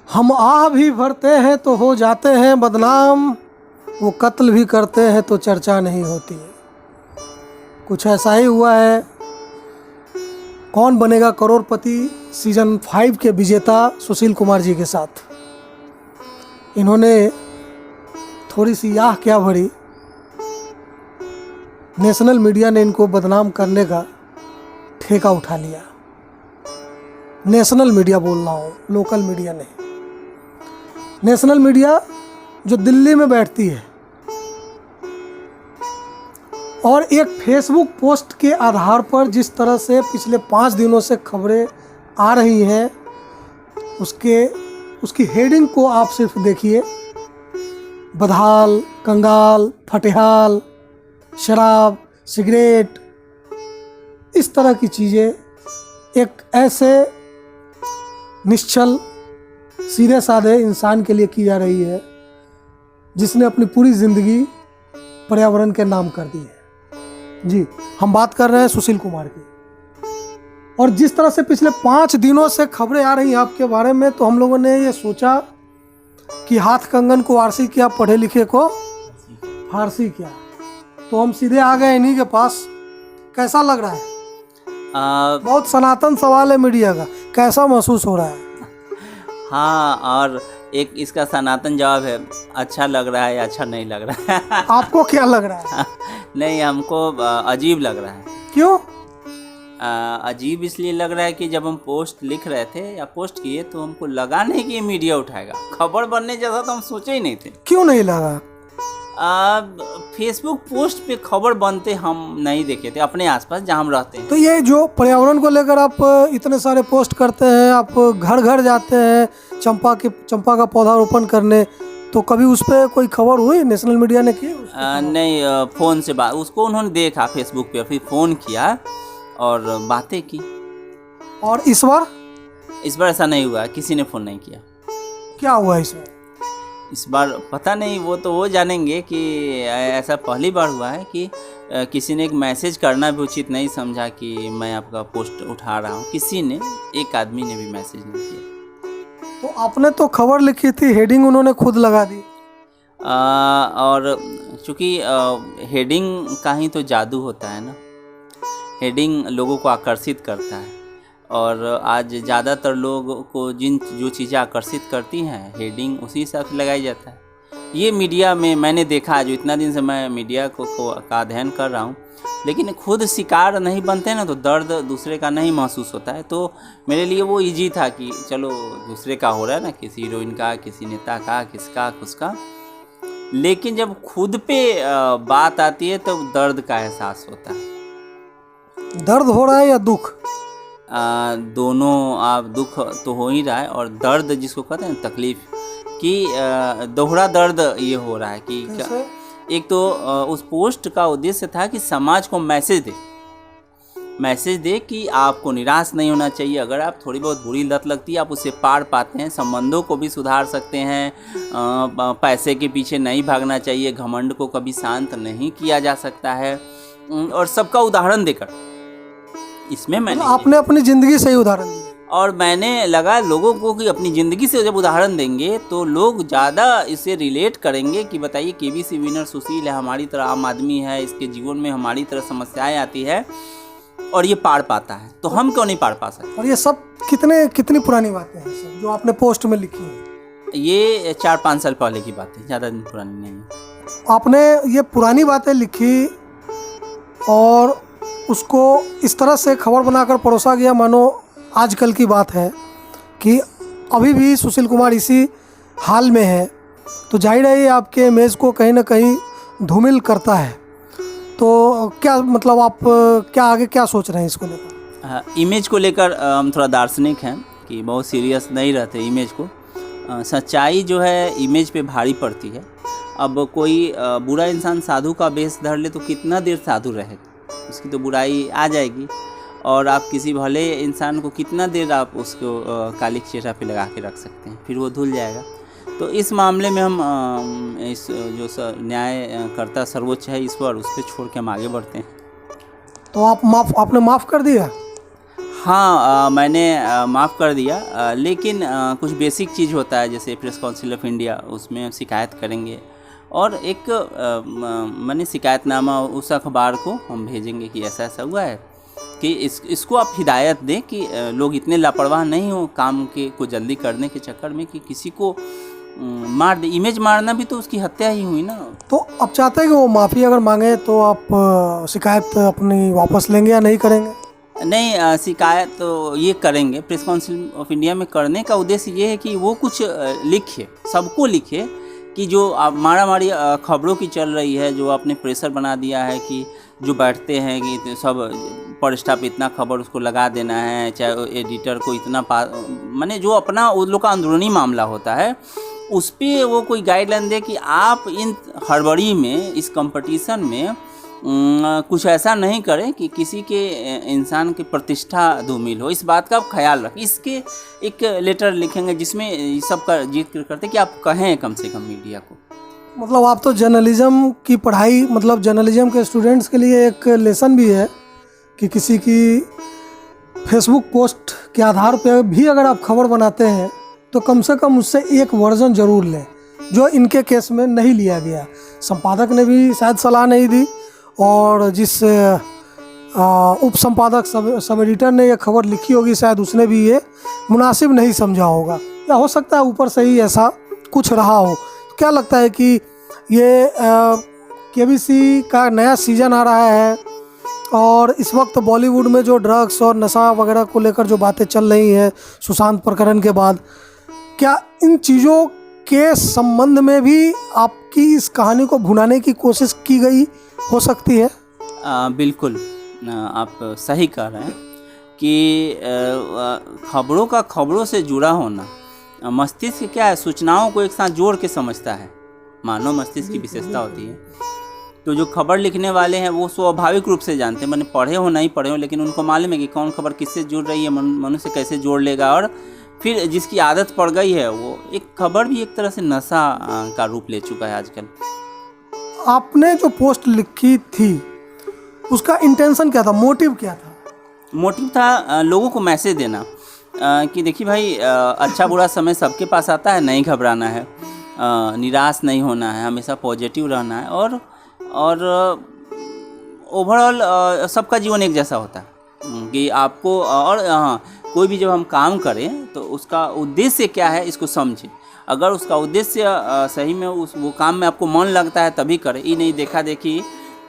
हम आह भी भरते हैं तो हो जाते हैं बदनाम, वो कत्ल भी करते हैं तो चर्चा नहीं होती है। कुछ ऐसा ही हुआ है कौन बनेगा करोड़पति सीजन 5 के विजेता सुशील कुमार जी के साथ। इन्होंने थोड़ी सी आह क्या भरी, नेशनल मीडिया ने इनको बदनाम करने का ठेका उठा लिया। नेशनल मीडिया बोल रहा हूँ, लोकल मीडिया नहीं। नेशनल मीडिया जो दिल्ली में बैठती है और एक फेसबुक पोस्ट के आधार पर जिस तरह से पिछले 5 दिनों से खबरें आ रही हैं, उसकी हेडिंग को आप सिर्फ देखिए। बदहाल, कंगाल, फटेहाल, शराब, सिगरेट, इस तरह की चीज़ें एक ऐसे निश्चल सीधे साधे इंसान के लिए की जा रही है जिसने अपनी पूरी ज़िंदगी पर्यावरण के नाम कर दी है। जी, हम बात कर रहे हैं सुशील कुमार की। और जिस तरह से पिछले 5 दिनों से खबरें आ रही हैं आपके बारे में, तो हम लोगों ने ये सोचा कि हाथ कंगन को आरसी किया, पढ़े लिखे को फारसी किया। तो हम सीधे आ गए इन्हीं के पास। कैसा लग रहा है? बहुत सनातन सवाल है मीडिया का, कैसा महसूस हो रहा है? हाँ, और एक इसका सनातन जवाब है, अच्छा लग रहा है या अच्छा नहीं लग रहा है। आपको क्या लग रहा है? नहीं, हमको अजीब लग रहा है। क्यों? अजीब इसलिए लग रहा है कि जब हम पोस्ट लिख रहे थे या पोस्ट किए तो हमको लगा नहीं कि ये मीडिया उठाएगा। खबर बनने जैसा तो हम सोचे ही नहीं थे। क्यों नहीं लगा? फेसबुक पोस्ट पे खबर बनते हम नहीं देखे थे अपने आसपास जहाँ हम रहते हैं। तो ये जो पर्यावरण को लेकर आप इतने सारे पोस्ट करते हैं, आप घर घर जाते हैं चंपा का पौधारोपण करने, तो कभी उस पर कोई खबर हुई नेशनल मीडिया ने की? नहीं, फ़ोन से बात, उसको उन्होंने देखा फेसबुक पे, फिर फ़ोन किया और बातें की। और इस बार ऐसा नहीं हुआ, किसी ने फ़ोन नहीं किया। क्या हुआ इस बार पता नहीं, वो जानेंगे कि ऐसा पहली बार हुआ है कि किसी ने एक मैसेज करना भी उचित नहीं समझा कि मैं आपका पोस्ट उठा रहा हूँ। किसी ने, एक आदमी ने भी मैसेज नहीं किया। तो आपने तो खबर लिखी थी, हेडिंग उन्होंने खुद लगा दी। और चूँकि हेडिंग का ही तो जादू होता है ना, हेडिंग लोगों को आकर्षित करता है। और आज ज़्यादातर लोगों को जो चीज़ें आकर्षित करती हैं, हेडिंग उसी हिसाब से लगाई जाता है। ये मीडिया में मैंने देखा, जो इतना दिन से मैं मीडिया का अध्ययन कर रहा हूँ, लेकिन खुद शिकार नहीं बनते ना, तो दर्द दूसरे का नहीं महसूस होता है। तो मेरे लिए वो इजी था कि चलो दूसरे का हो रहा है ना, किसी हीरोइन का, किसी नेता का, किसका किसका। लेकिन जब खुद पे बात आती है तो दर्द का एहसास होता है। दर्द हो रहा है या दुख? दोनों। आप दुख तो हो ही रहा है, और दर्द जिसको कहते हैं तकलीफ कि दोहरा दर्द ये हो रहा है कि एक तो उस पोस्ट का उद्देश्य था कि समाज को मैसेज दे कि आपको निराश नहीं होना चाहिए। अगर आप थोड़ी बहुत बुरी लत लगती है, आप उससे पार पाते हैं, संबंधों को भी सुधार सकते हैं, पैसे के पीछे नहीं भागना चाहिए, घमंड को कभी शांत नहीं किया जा सकता है। और सबका उदाहरण देकर इसमें मैंने, आपने अपनी ज़िंदगी से ही उदाहरण दिया। और मैंने लगा लोगों को कि अपनी ज़िंदगी से जब उदाहरण देंगे तो लोग ज़्यादा इसे रिलेट करेंगे कि बताइए केबीसी विनर सुशील है, हमारी तरह आम आदमी है, इसके जीवन में हमारी तरह समस्याएं आती है और ये पार पाता है, तो हम क्यों नहीं पार पा सकते। और ये सब कितनी पुरानी बातें हैं सब जो आपने पोस्ट में लिखी हैं? ये 4-5 साल पहले की बात है, ज़्यादा दिन पुरानी नहीं है। आपने ये पुरानी बातें लिखी और उसको इस तरह से खबर बनाकर परोसा गया मानो आजकल की बात है कि अभी भी सुशील कुमार इसी हाल में है, तो जाहिर है ये आपके इमेज को कहीं ना कहीं धूमिल करता है। तो क्या मतलब आप आगे क्या सोच रहे हैं इसको लेकर? इमेज को लेकर हम थोड़ा दार्शनिक हैं कि बहुत सीरियस नहीं रहते इमेज को। सच्चाई जो है इमेज पे भारी पड़ती है। अब कोई बुरा इंसान साधु का वेश धर ले तो कितना देर साधु रहेगा, उसकी तो बुराई आ जाएगी। और आप किसी भले इंसान को कितना देर आप उसको काली चेहरा पे लगा के रख सकते हैं, फिर वो धुल जाएगा। तो इस मामले में हम इस जो न्यायकर्ता सर्वोच्च है ईश्वर, उस पर छोड़ के हम आगे बढ़ते हैं। तो आपने माफ़ कर दिया? हाँ, मैंने माफ़ कर दिया, लेकिन कुछ बेसिक चीज़ होता है जैसे प्रेस काउंसिल ऑफ इंडिया, उसमें हम शिकायत करेंगे और एक मैंने शिकायतनामा उस अखबार को हम भेजेंगे कि ऐसा ऐसा हुआ है, कि इसको आप हिदायत दें कि लोग इतने लापरवाह नहीं हो काम के को जल्दी करने के चक्कर में कि किसी को मार दे। इमेज मारना भी तो उसकी हत्या ही हुई ना। तो आप चाहते हैं कि वो माफ़ी अगर मांगे तो आप शिकायत अपनी वापस लेंगे या नहीं करेंगे? नहीं, शिकायत तो ये करेंगे। प्रेस काउंसिल ऑफ इंडिया में करने का उद्देश्य ये है कि वो कुछ लिखे, सबको लिखे कि जो मारा मारी खबरों की चल रही है, जो आपने प्रेशर बना दिया है कि जो बैठते हैं कि सब पर स्टाफ इतना खबर उसको लगा देना है, चाहे एडिटर को इतना माने जो अपना उन लोग का अंदरूनी मामला होता है उस पर वो कोई गाइडलाइन दे कि आप इन हड़बड़ी में, इस कंपटीशन में कुछ ऐसा नहीं करें कि किसी के इंसान की प्रतिष्ठा धूमिल हो। इस बात का आप ख्याल रखें। इसके एक लेटर लिखेंगे जिसमें सबका जिक्र करते कि आप कहें कम से कम मीडिया को। मतलब आप तो जर्नलिज्म की पढ़ाई, मतलब जर्नलिज्म के स्टूडेंट्स के लिए एक लेसन भी है कि किसी की फेसबुक पोस्ट के आधार पर भी अगर आप खबर बनाते हैं तो कम से कम उससे एक वर्जन ज़रूर लें, जो इनके केस में नहीं लिया गया। संपादक ने भी शायद सलाह नहीं दी और जिस उप संपादक सब एडिटर ने ये खबर लिखी होगी शायद उसने भी ये मुनासिब नहीं समझा होगा, या हो सकता है ऊपर से ही ऐसा कुछ रहा हो। क्या लगता है कि ये केबीसी का नया सीज़न आ रहा है और इस वक्त बॉलीवुड में जो ड्रग्स और नशा वगैरह को लेकर जो बातें चल रही हैं सुशांत प्रकरण के बाद, क्या इन चीज़ों के संबंध में भी आपकी इस कहानी को भुनाने की कोशिश की गई हो सकती है? बिल्कुल, आप सही कह रहे हैं कि खबरों का खबरों से जुड़ा होना, मस्तिष्क क्या है, सूचनाओं को एक साथ जोड़ के समझता है, मानव मस्तिष्क की विशेषता होती है। तो जो खबर लिखने वाले हैं वो स्वाभाविक रूप से जानते हैं, मैंने पढ़े हो नहीं पढ़े हो, लेकिन उनको मालूम है कि कौन खबर किससे जुड़ रही है, मनुष्य कैसे जोड़ लेगा। और फिर जिसकी आदत पड़ गई है वो एक खबर भी एक तरह से नशा का रूप ले चुका है आजकल। आपने जो पोस्ट लिखी थी उसका इंटेंशन क्या था, मोटिव क्या था? मोटिव था लोगों को मैसेज देना कि देखिए भाई, अच्छा बुरा समय सबके पास आता है, नहीं घबराना है, निराश नहीं होना है, हमेशा पॉजिटिव रहना है और ओवरऑल सबका जीवन एक जैसा होता है कि आपको, और हाँ, कोई भी जब हम काम करें तो उसका उद्देश्य क्या है इसको समझें। अगर उसका उद्देश्य सही में वो काम में आपको मन लगता है तभी करें, ये नहीं देखा देखी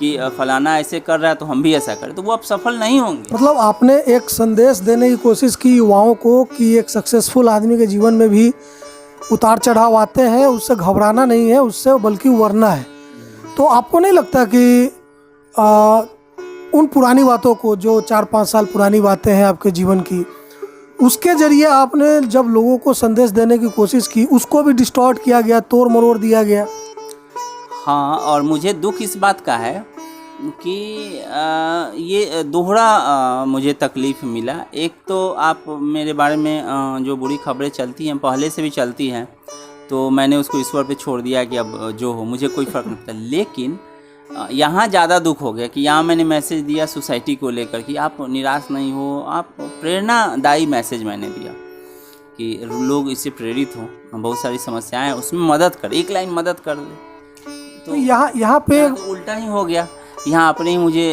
कि फलाना ऐसे कर रहा है तो हम भी ऐसा करें, तो वो आप सफल नहीं होंगे। मतलब आपने एक संदेश देने की कोशिश की युवाओं को कि एक सक्सेसफुल आदमी के जीवन में भी उतार चढ़ाव आते हैं, उससे घबराना नहीं है, उससे बल्कि उबरना है। तो आपको नहीं लगता कि उन पुरानी बातों को, जो 4-5 साल पुरानी बातें हैं आपके जीवन की, उसके ज़रिए आपने जब लोगों को संदेश देने की कोशिश की उसको भी डिस्टॉर्ट किया गया, तोड़ मरोड़ दिया गया? हाँ, और मुझे दुख इस बात का है कि ये दोहरा मुझे तकलीफ़ मिला। एक तो आप मेरे बारे में जो बुरी खबरें चलती हैं, पहले से भी चलती हैं, तो मैंने उसको ईश्वर पे छोड़ दिया कि अब जो हो, मुझे कोई फ़र्क नहीं पड़ता। लेकिन यहाँ ज़्यादा दुख हो गया कि यहाँ मैंने मैसेज दिया सोसाइटी को लेकर कि आप निराश नहीं हो, आप प्रेरणादायी मैसेज मैंने दिया कि लोग इससे प्रेरित हों, बहुत सारी समस्याएं हैं उसमें मदद कर, एक लाइन मदद कर दे। तो यहाँ पे तो उल्टा ही हो गया। यहाँ अपने ही मुझे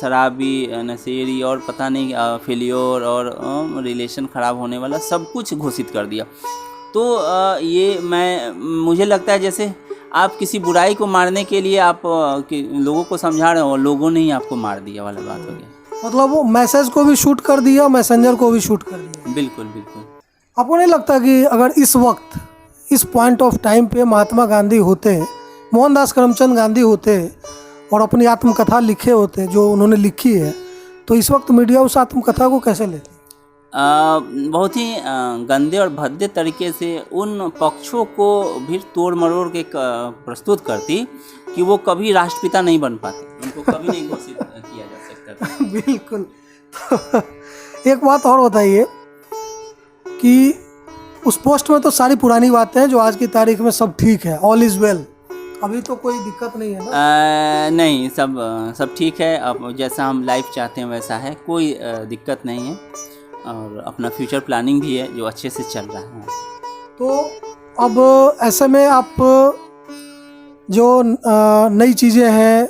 शराबी, नशेड़ी और पता नहीं फेलियोर और रिलेशन ख़राब होने वाला सब कुछ घोषित कर दिया। तो ये मुझे लगता है जैसे आप किसी बुराई को मारने के लिए आप लोगों को समझा रहे हो और लोगों ने ही आपको मार दिया वाला बात हो गया। मतलब वो मैसेज को भी शूट कर दिया, मैसेंजर को भी शूट कर दिया। बिल्कुल बिल्कुल। आपको नहीं लगता कि अगर इस वक्त, इस पॉइंट ऑफ टाइम पे महात्मा गांधी होते, मोहनदास करमचंद गांधी होते और अपनी आत्मकथा लिखे होते जो उन्होंने लिखी है, तो इस वक्त मीडिया उस आत्मकथा को कैसे लेती? बहुत ही गंदे और भद्दे तरीके से उन पक्षों को भी तोड़ मरोड़ के प्रस्तुत करती कि वो कभी राष्ट्रपिता नहीं बन पाते, उनको कभी नहीं घोषित किया जा सकता था। बिल्कुल। एक बात और बताइए कि उस पोस्ट में तो सारी पुरानी बातें हैं जो आज की तारीख में सब ठीक है, ऑल इज़ वेल, अभी तो कोई दिक्कत नहीं है ना? नहीं, सब ठीक है। अब जैसा हम लाइफ चाहते हैं वैसा है, कोई दिक्कत नहीं है। और अपना फ्यूचर प्लानिंग भी है जो अच्छे से चल रहा है। तो अब ऐसे में आप जो नई चीज़ें हैं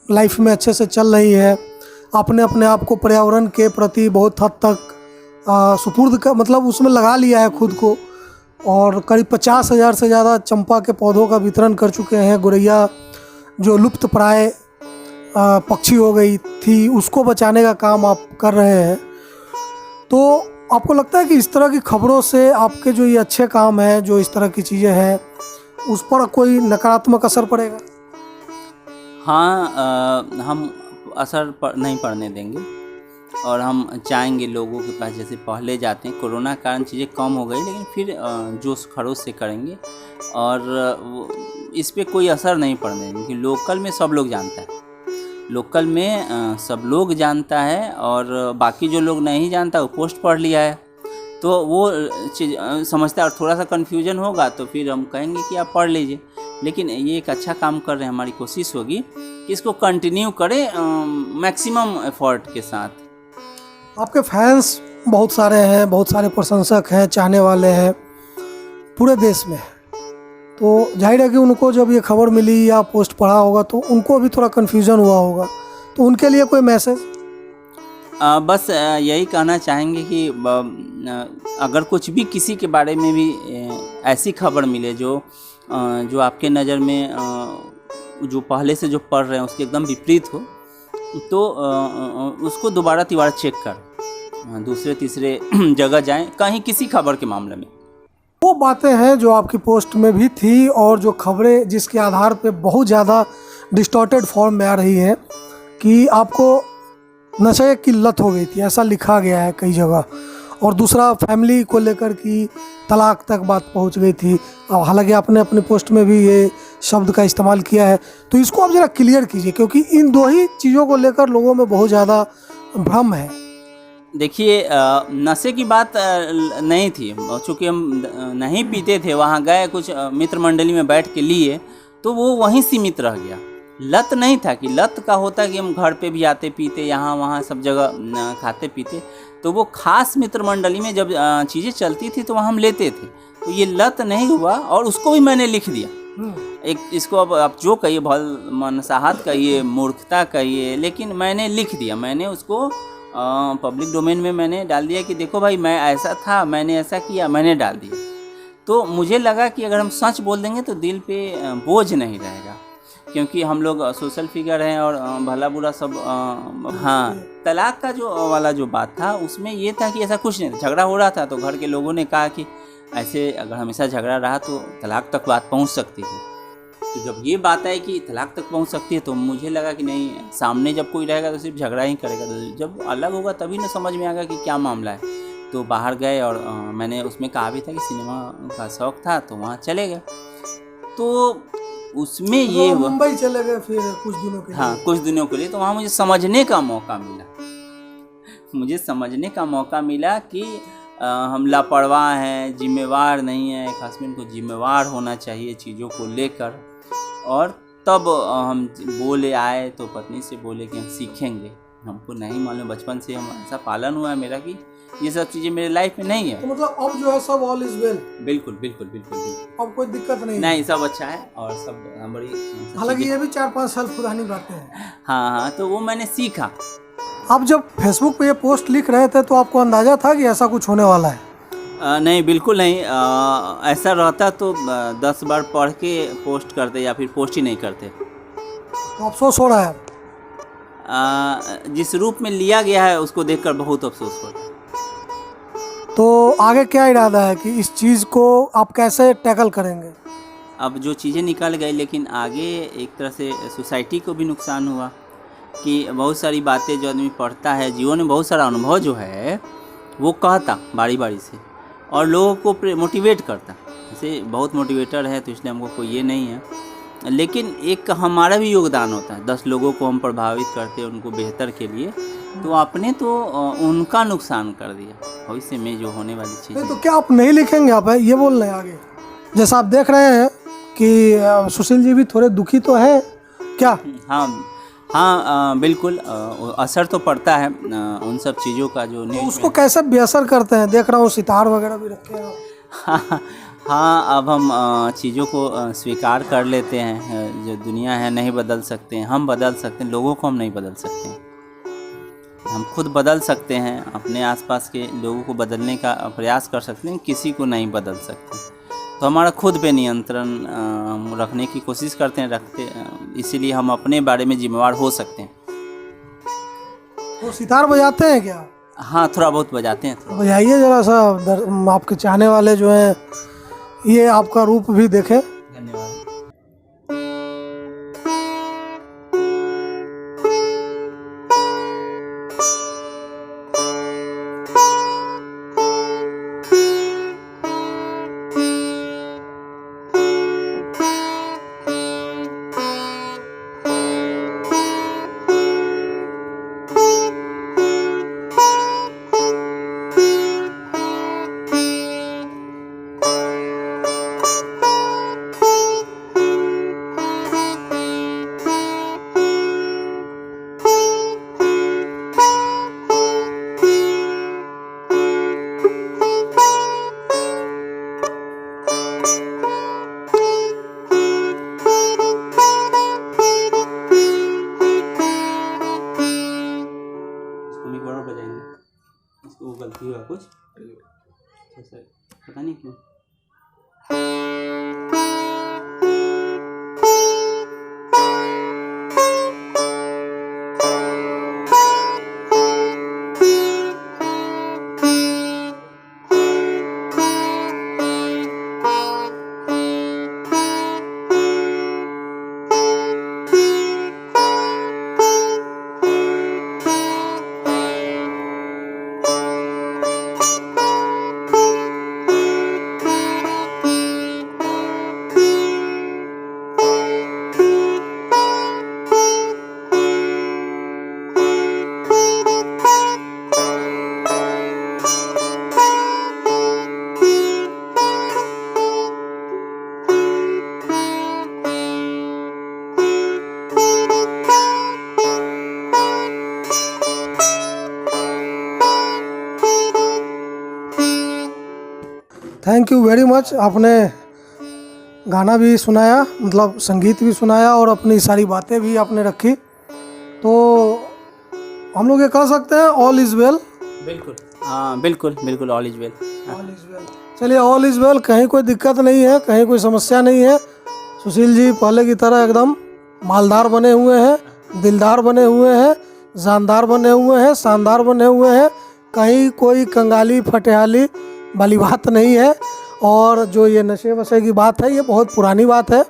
लाइफ में अच्छे से चल रही है, आपने अपने आप को पर्यावरण के प्रति बहुत हद तक सुपुर्द का मतलब उसमें लगा लिया है खुद को, और करीब 50,000 से ज़्यादा चंपा के पौधों का वितरण कर चुके हैं। गोरैया जो लुप्त प्राय पक्षी हो गई थी उसको बचाने का काम आप कर रहे हैं। तो आपको लगता है कि इस तरह की खबरों से आपके जो ये अच्छे काम हैं, जो इस तरह की चीज़ें हैं, उस पर कोई नकारात्मक असर पड़ेगा? हाँ, हम असर नहीं पड़ने देंगे और हम चाहेंगे लोगों के पास, जैसे पहले जाते हैं, कोरोना के कारण चीज़ें कम हो गई लेकिन फिर जोश खरोश से करेंगे और इस पे कोई असर नहीं पड़ने देंगे क्योंकि लोकल में सब लोग जानता है, लोकल में सब लोग जानता है और बाकी जो लोग नहीं जानता वो पोस्ट पढ़ लिया है तो वो चीज़ समझता है और थोड़ा सा कन्फ्यूजन होगा तो फिर हम कहेंगे कि आप पढ़ लीजिए। लेकिन ये एक अच्छा काम कर रहे हैं, हमारी कोशिश होगी कि इसको कंटिन्यू करें मैक्सिमम एफर्ट के साथ। आपके फैंस बहुत सारे हैं, बहुत सारे प्रशंसक हैं, चाहने वाले हैं पूरे देश में, तो जाहिर है कि उनको जब ये खबर मिली या पोस्ट पढ़ा होगा तो उनको भी थोड़ा कन्फ्यूज़न हुआ होगा, तो उनके लिए कोई मैसेज? बस यही कहना चाहेंगे कि अगर कुछ भी किसी के बारे में भी ऐसी खबर मिले जो आपके नज़र में जो पहले से जो पढ़ रहे हैं उसके एकदम विपरीत हो तो उसको दोबारा तिबारा चेक कर दूसरे तीसरे जगह जाएं कहीं किसी खबर के मामले में। वो बातें हैं जो आपकी पोस्ट में भी थी और जो खबरें जिसके आधार पे बहुत ज़्यादा डिस्टॉर्टेड फॉर्म में आ रही है कि आपको नशे की लत हो गई थी, ऐसा लिखा गया है कई जगह, और दूसरा फैमिली को लेकर की तलाक तक बात पहुंच गई थी। अब हालांकि आपने अपने पोस्ट में भी ये शब्द का इस्तेमाल किया है, तो इसको आप ज़रा क्लियर कीजिए क्योंकि इन दो ही चीज़ों को लेकर लोगों में बहुत ज़्यादा भ्रम है। देखिए, नशे की बात नहीं थी, चूँकि हम नहीं पीते थे, वहाँ गए कुछ मित्र मंडली में बैठ के लिए तो वो वहीं सीमित रह गया। लत नहीं था कि लत का होता कि हम घर पे भी आते पीते, यहाँ वहाँ सब जगह खाते पीते, तो वो खास मित्र मंडली में जब चीज़ें चलती थी तो वहाँ हम लेते थे, तो ये लत नहीं हुआ और उसको भी मैंने लिख दिया। एक इसको अब आप जो कहिए, भल मनसाहत कहिए, मूर्खता कहिए, लेकिन मैंने लिख दिया, मैंने उसको पब्लिक डोमेन में मैंने डाल दिया कि देखो भाई मैं ऐसा था, मैंने ऐसा किया, मैंने डाल दिया। तो मुझे लगा कि अगर हम सच बोल देंगे तो दिल पे बोझ नहीं रहेगा क्योंकि हम लोग सोशल फिगर हैं और भला बुरा सब। हाँ, तलाक का जो वाला जो बात था उसमें ये था कि ऐसा कुछ नहीं था, झगड़ा हो रहा था तो घर के लोगों ने कहा कि ऐसे अगर हमेशा झगड़ा रहा तो तलाक तक बात पहुंच सकती है। तो जब ये बात आई कि तलाक तक पहुंच सकती है तो मुझे लगा कि नहीं, सामने जब कोई रहेगा तो सिर्फ झगड़ा ही करेगा, तो जब अलग होगा तभी ना समझ में आएगा कि क्या मामला है। तो बाहर गए और मैंने उसमें कहा भी था कि सिनेमा का शौक़ था तो वहाँ चले गए, तो उसमें ये हुआ मुंबई चले गए फिर कुछ दिनों के लिए। हाँ, कुछ दिनों के लिए, तो वहाँ मुझे समझने का मौका मिला, मुझे समझने का मौका मिला कि हम लापरवाह हैं, जिम्मेवार नहीं है, एक हस्बैंड को जिम्मेवार होना चाहिए चीज़ों को लेकर। और तब हम बोले आए तो पत्नी से बोले कि हम सीखेंगे, हमको नहीं मालूम, बचपन से हम ऐसा पालन हुआ है मेरा कि ये सब चीज़ें मेरे लाइफ में नहीं है। तो मतलब अब जो है सब ऑल इज वेल? बिल्कुल बिल्कुल बिल्कुल बिल्कुल, अब कोई दिक्कत नहीं, सब अच्छा है और सब बड़ी, हालांकि ये भी 4-5 साल पुरानी बातें हैं। हाँ, तो वो मैंने सीखा। आप जब फेसबुक पे ये पोस्ट लिख रहे थे तो आपको अंदाजा था कि ऐसा कुछ होने वाला है? नहीं, बिल्कुल नहीं। ऐसा रहता तो 10 बार पढ़ के पोस्ट करते या फिर पोस्ट ही नहीं करते। तो अफसोस हो रहा है? जिस रूप में लिया गया है उसको देखकर बहुत अफसोस हो रहा है। तो आगे क्या इरादा है कि इस चीज़ को आप कैसे टैकल करेंगे? अब जो चीज़ें निकल गई, लेकिन आगे एक तरह से सोसाइटी को भी नुकसान हुआ कि बहुत सारी बातें जो आदमी पढ़ता है, जीवन में बहुत सारा अनुभव जो है वो कहता बारी बारी से और लोगों को मोटिवेट करता। जैसे बहुत मोटिवेटर है तो इसलिए हमको कोई ये नहीं है, लेकिन एक हमारा भी योगदान होता है। 10 लोगों को हम प्रभावित करते हैं उनको बेहतर के लिए, तो आपने तो उनका नुकसान कर दिया भविष्य में जो होने वाली चीज़। तो क्या आप नहीं लिखेंगे? आप ये बोल रहे हैं आगे? जैसा आप देख रहे हैं कि सुशील जी भी थोड़े दुखी तो हैं क्या? हाँ हाँ बिल्कुल असर तो पड़ता है उन सब चीज़ों का जो तो न्यूज़ उसको कैसे बेअसर करते हैं? देख रहा हूँ सितार वगैरह भी रखे हैं। हाँ हाँ, अब हम चीज़ों को स्वीकार कर लेते हैं। जो दुनिया है नहीं बदल सकते हैं, हम बदल सकते हैं, लोगों को हम नहीं बदल सकते हैं। हम खुद बदल सकते हैं, अपने आसपास के लोगों को बदलने का प्रयास कर सकते हैं, किसी को नहीं बदल सकते। तो हमारा खुद पे नियंत्रण हम रखने की कोशिश करते हैं, इसीलिए हम अपने बारे में जिम्मेवार हो सकते हैं। तो सितार बजाते हैं क्या? हाँ थोड़ा बहुत बजाते हैं। तो बजाइए जरा सा, आपके चाहने वाले जो हैं ये आपका रूप भी देखें। धन्यवाद। हम एक बार और बजाएंगे, इसको वो गलती हुआ कुछ ऐसा, पता नहीं क्यों। Thank you very much. आपने गाना भी सुनाया, मतलब संगीत भी सुनाया और अपनी सारी बातें भी आपने रखी। तो हम लोग ये कह सकते हैं ऑल इज़ वेल। बिल्कुल हाँ, बिल्कुल बिल्कुल, all is well. All is well. चलिए ऑल इज़ वेल, कहीं कोई दिक्कत नहीं है, कहीं कोई समस्या नहीं है। सुशील जी पहले की तरह एकदम मालदार बने हुए हैं, दिलदार बने हुए हैं, जानदार बने हुए हैं, शानदार बने हुए हैं। कहीं कोई कंगाली फटेहाली वाली बात नहीं है। और जो ये नशे वशे की बात है, ये बहुत पुरानी बात है,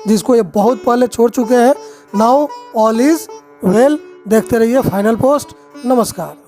जिसको ये बहुत पहले छोड़ चुके हैं। Now all is well. देखते रहिए फाइनल पोस्ट। नमस्कार।